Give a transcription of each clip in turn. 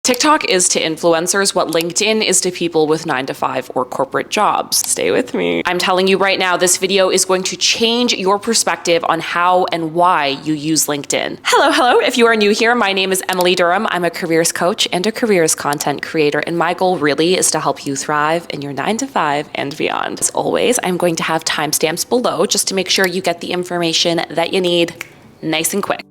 TikTok is to influencers what LinkedIn is to people with 9-to-5 or corporate jobs. Stay with me. I'm telling you right now, this video is going to change your perspective on how and why you use LinkedIn. Hello. If you are new here, my name is Emily Durham. I'm a careers coach and a careers content creator, and my goal really is to help you thrive in your 9-to-5 and beyond. As always, I'm going to have timestamps below just to make sure you get the information that you need nice and quick.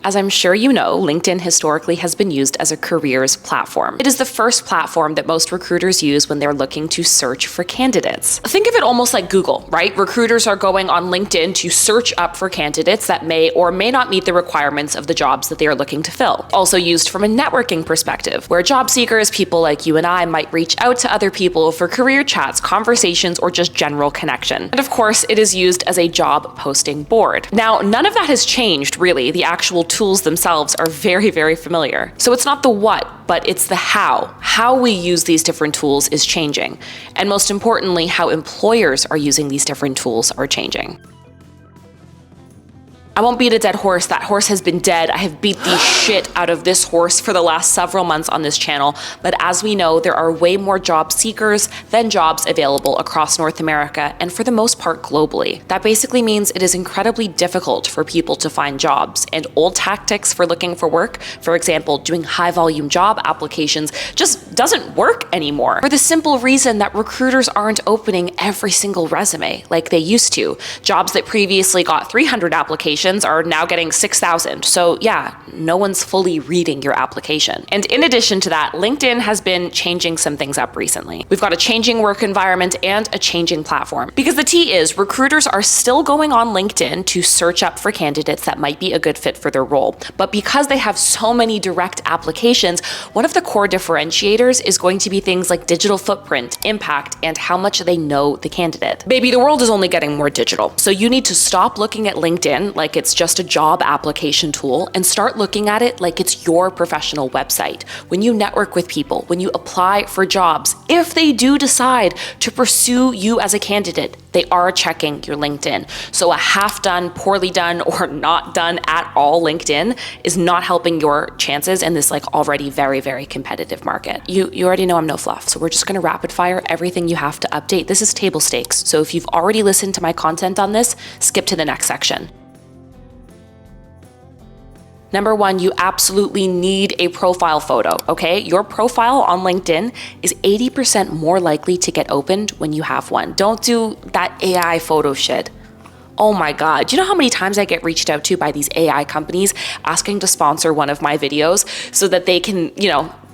As I'm sure you know, LinkedIn historically has been used as a careers platform. It is the first platform that most recruiters use when they're looking to search for candidates. Think of it almost like Google, right? Recruiters are going on LinkedIn to search up for candidates that may or may not meet the requirements of the jobs that they are looking to fill. Also used from a networking perspective, where job seekers, people like you and I, might reach out to other people for career chats, conversations, or just general connection. And of course, it is used as a job posting board. Now, none of that has changed, really. The actual tools themselves are very, very familiar. So it's not the what, but it's the how. How we use these different tools is changing. And most importantly, how employers are using these different tools are changing. I won't beat a dead horse. That horse has been dead. I have beat the shit out of this horse for the last several months on this channel. But as we know, there are way more job seekers than jobs available across North America, and for the most part globally. That basically means it is incredibly difficult for people to find jobs, and old tactics for looking for work, for example, doing high volume job applications, just doesn't work anymore. For the simple reason that recruiters aren't opening every single resume like they used to. Jobs that previously got 300 applications are now getting 6,000. So yeah, no one's fully reading your application. And in addition to that, LinkedIn has been changing some things up recently. We've got a changing work environment and a changing platform. Because the T is, recruiters are still going on LinkedIn to search up for candidates that might be a good fit for their role. But because they have so many direct applications, one of the core differentiators is going to be things like digital footprint, impact, and how much they know the candidate. Baby, the world is only getting more digital. So you need to stop looking at LinkedIn like it's just a job application tool and start looking at it like it's your professional website. When you network with people, when you apply for jobs, if they do decide to pursue you as a candidate, they are checking your LinkedIn. So a half done, poorly done, or not done at all LinkedIn is not helping your chances in this already very, very competitive market. You already know I'm no fluff, so we're just gonna rapid fire everything you have to update. This is table stakes. So if you've already listened to my content on this, skip to the next section. Number one, you absolutely need a profile photo, okay? Your profile on LinkedIn is 80% more likely to get opened when you have one. Don't do that AI photo shit. Oh my God, do you know how many times I get reached out to by these AI companies asking to sponsor one of my videos so that they can,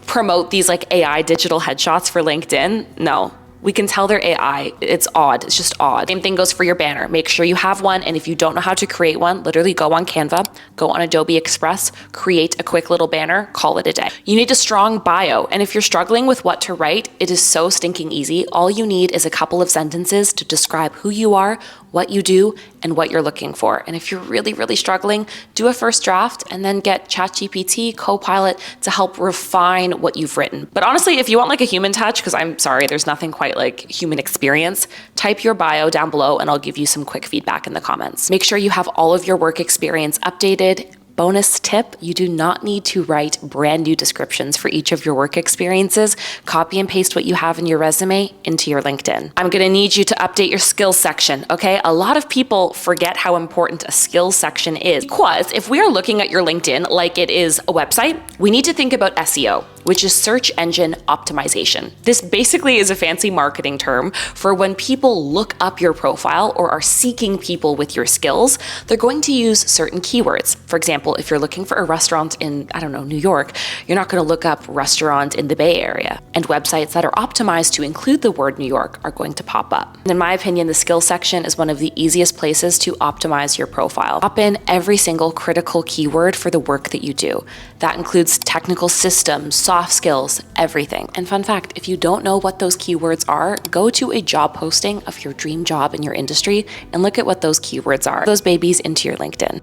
promote these AI digital headshots for LinkedIn? No. We can tell they're AI. It's odd. It's just odd. Same thing goes for your banner. Make sure you have one. And if you don't know how to create one, literally go on Canva, go on Adobe Express, create a quick little banner, call it a day. You need a strong bio. And if you're struggling with what to write, it is so stinking easy. All you need is a couple of sentences to describe who you are, what you do, and what you're looking for. And if you're really, really struggling, do a first draft and then get ChatGPT, Copilot to help refine what you've written. But honestly, if you want a human touch, because I'm sorry, there's nothing quite like human experience, type your bio down below and I'll give you some quick feedback in the comments. Make sure you have all of your work experience updated. Bonus tip, you do not need to write brand new descriptions for each of your work experiences. Copy and paste what you have in your resume into your LinkedIn. I'm gonna need you to update your skills section, okay? A lot of people forget how important a skills section is, because if we are looking at your LinkedIn like it is a website, we need to think about SEO, which is search engine optimization. This basically is a fancy marketing term for when people look up your profile or are seeking people with your skills, they're going to use certain keywords. For example, if you're looking for a restaurant in, New York, you're not gonna look up restaurant in the Bay Area. And websites that are optimized to include the word New York are going to pop up. And in my opinion, the skills section is one of the easiest places to optimize your profile. Pop in every single critical keyword for the work that you do. That includes technical systems, soft skills, everything. And fun fact, if you don't know what those keywords are, go to a job posting of your dream job in your industry and look at what those keywords are. Those babies into your LinkedIn.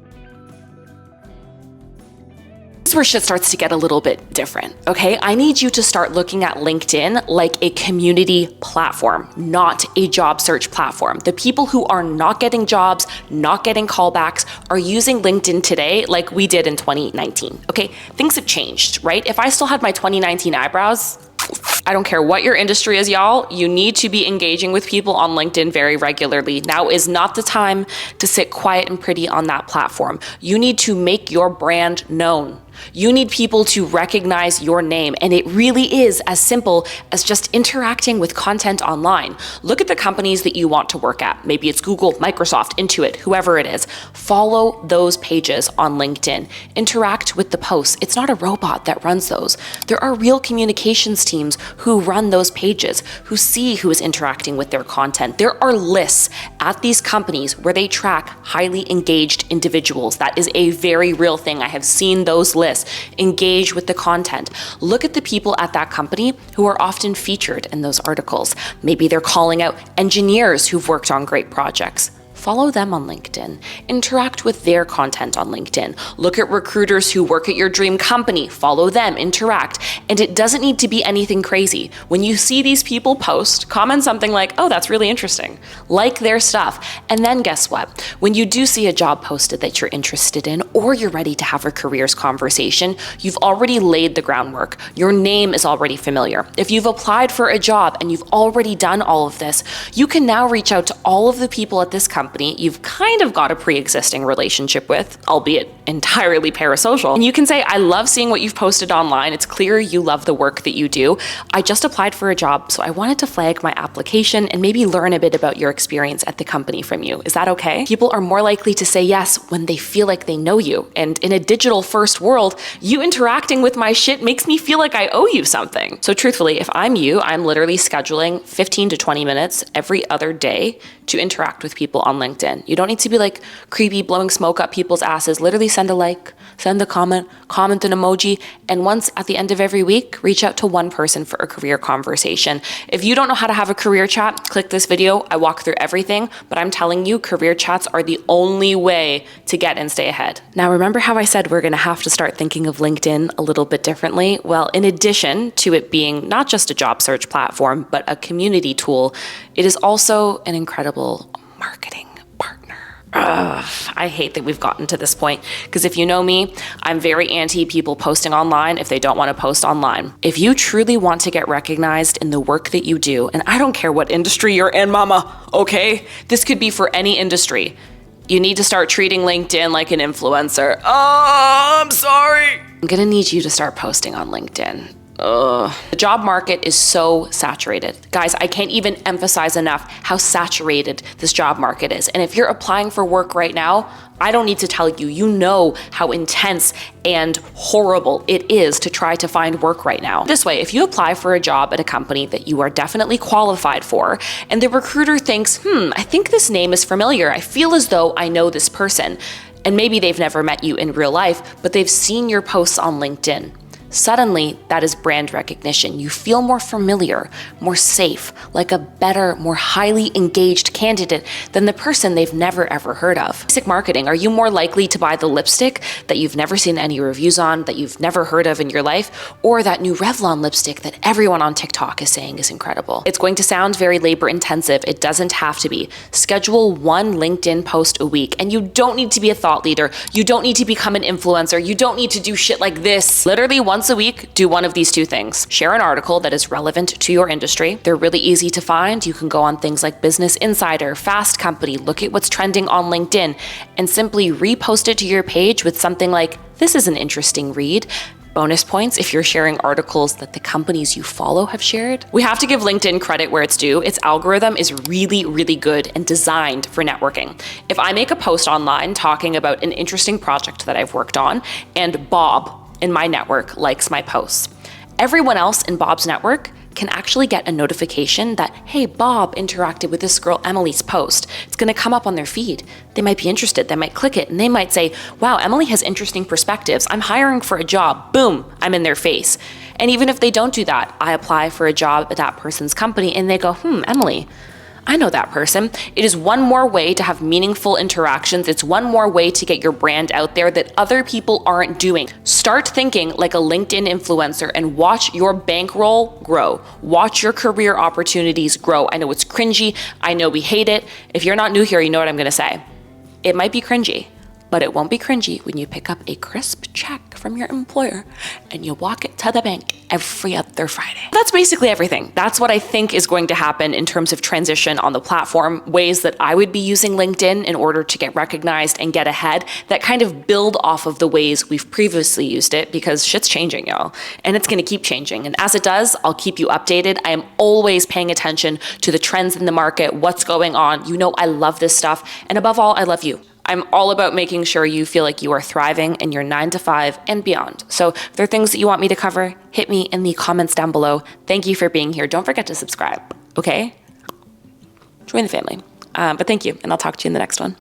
This is where shit starts to get a little bit different, okay? I need you to start looking at LinkedIn like a community platform, not a job search platform. The people who are not getting jobs, not getting callbacks, are using LinkedIn today like we did in 2019, okay? Things have changed, right? If I still had my 2019 eyebrows, I don't care what your industry is, y'all, you need to be engaging with people on LinkedIn very regularly. Now is not the time to sit quiet and pretty on that platform. You need to make your brand known. You need people to recognize your name, and it really is as simple as just interacting with content online. Look at the companies that you want to work at. Maybe it's Google, Microsoft, Intuit, whoever it is. Follow those pages on LinkedIn. Interact with the posts. It's not a robot that runs those. There are real communications teams who run those pages, who see who is interacting with their content. There are lists at these companies where they track highly engaged individuals. That is a very real thing. I have seen those lists. Engage with the content. Look at the people at that company who are often featured in those articles. Maybe they're calling out engineers who've worked on great projects. Follow them on LinkedIn. Interact with their content on LinkedIn. Look at recruiters who work at your dream company. Follow them, interact. And it doesn't need to be anything crazy. When you see these people post, comment something like, oh, that's really interesting. Like their stuff. And then guess what? When you do see a job posted that you're interested in, or you're ready to have a careers conversation, you've already laid the groundwork. Your name is already familiar. If you've applied for a job and you've already done all of this, you can now reach out to all of the people at this company you've kind of got a pre-existing relationship with, albeit entirely parasocial. And you can say, I love seeing what you've posted online. It's clear you love the work that you do. I just applied for a job, so I wanted to flag my application and maybe learn a bit about your experience at the company from you. Is that okay? People are more likely to say yes when they feel like they know you. And in a digital first world, you interacting with my shit makes me feel like I owe you something. So truthfully, if I'm you, I'm literally scheduling 15 to 20 minutes every other day to interact with people on LinkedIn. You don't need to be like creepy, blowing smoke up people's asses. Literally send a like, send a comment an emoji, and once at the end of every week, reach out to one person for a career conversation. If you don't know how to have a career chat, click this video. I walk through everything, but I'm telling you, career chats are the only way to get and stay ahead. Now, remember how I said we're gonna have to start thinking of LinkedIn a little bit differently? Well, in addition to it being not just a job search platform, but a community tool, it is also an incredible marketing partner. I hate that we've gotten to this point, because if you know me, I'm very anti people posting online if they don't want to post online. If you truly want to get recognized in the work that you do, and I don't care what industry you're in, mama, okay? This could be for any industry. You need to start treating LinkedIn like an influencer. Oh, I'm sorry. I'm gonna need you to start posting on LinkedIn. The job market is so saturated. Guys, I can't even emphasize enough how saturated this job market is. And if you're applying for work right now, I don't need to tell you, you know how intense and horrible it is to try to find work right now. This way, if you apply for a job at a company that you are definitely qualified for, and the recruiter thinks, I think this name is familiar. I feel as though I know this person. And maybe they've never met you in real life, but they've seen your posts on LinkedIn. Suddenly, that is brand recognition. You feel more familiar, more safe, like a better, more highly engaged candidate than the person they've never ever heard of. Basic marketing, are you more likely to buy the lipstick that you've never seen any reviews on, that you've never heard of in your life, or that new Revlon lipstick that everyone on TikTok is saying is incredible? It's going to sound very labor intensive. It doesn't have to be. Schedule one LinkedIn post a week, and you don't need to be a thought leader. You don't need to become an influencer. You don't need to do shit like this. Literally once a week, do one of these two things. Share an article that is relevant to your industry. They're really easy to find. You can go on things like Business Insider, Fast Company, look at what's trending on LinkedIn, and simply repost it to your page with something like, this is an interesting read. Bonus points if you're sharing articles that the companies you follow have shared. We have to give LinkedIn credit where it's due. Its algorithm is really, really good and designed for networking. If I make a post online talking about an interesting project that I've worked on, and Bob in my network likes my posts, everyone else in Bob's network can actually get a notification that, hey, Bob interacted with this girl Emily's post. It's gonna come up on their feed. They might be interested, they might click it, and they might say, wow, Emily has interesting perspectives. I'm hiring for a job. Boom, I'm in their face. And even if they don't do that, I apply for a job at that person's company and they go, Emily, I know that person. It is one more way to have meaningful interactions. It's one more way to get your brand out there that other people aren't doing. Start thinking like a LinkedIn influencer and watch your bankroll grow. Watch your career opportunities grow. I know it's cringy. I know we hate it. If you're not new here, you know what I'm going to say. It might be cringy, but it won't be cringy when you pick up a crisp check from your employer and you walk it to the bank every other Friday. That's basically everything. That's what I think is going to happen in terms of transition on the platform, ways that I would be using LinkedIn in order to get recognized and get ahead that kind of build off of the ways we've previously used it, because shit's changing, y'all. And it's gonna keep changing. And as it does, I'll keep you updated. I am always paying attention to the trends in the market, what's going on. You know I love this stuff. And above all, I love you. I'm all about making sure you feel like you are thriving in your 9 to 5 and beyond. So if there are things that you want me to cover, hit me in the comments down below. Thank you for being here. Don't forget to subscribe, okay? Join the family. But thank you, and I'll talk to you in the next one.